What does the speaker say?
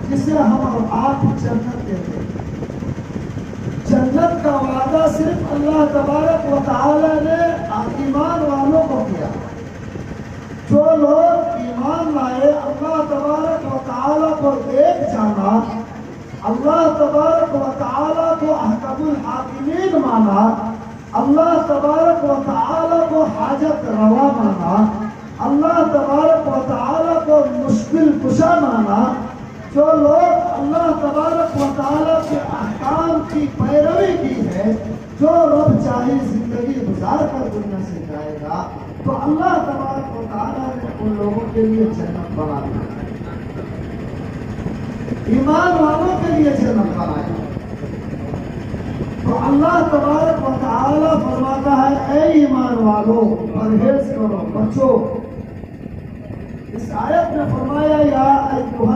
جسے ہم اور آپ جنت کہتے ہیں۔ جنت کا وعدہ صرف اللہ تبارک و تعالی نے ایمان والوں کو کیا۔ جو لوگ ایمان لائے، اللہ تبارک و تعالی کو ایک جانا، اللہ تبارک و تعالی کو احکم الحاکمین مانا، اللہ تبارک و تعالی کو حاجت روا مانا، اللہ تبارک و تعالی کو مشکل کشا مانا، جو لوگ اللہ تبارک و تعالی کے احکام کی پیروی کی ہے، جو رب چاہے زندگی گزار کر دنیا سے جائے گا، تو اللہ تبارک و تعالی نے ان لوگوں کے لیے جنت بنا دی۔ ایمان والوں کے لیے جنت بنائی۔ تو اللہ تبارک و تعالی فرماتا ہے، اے ایمان والوں پرہیز کرو، بچو۔ اس آیت میں فرمایا، یا ایھا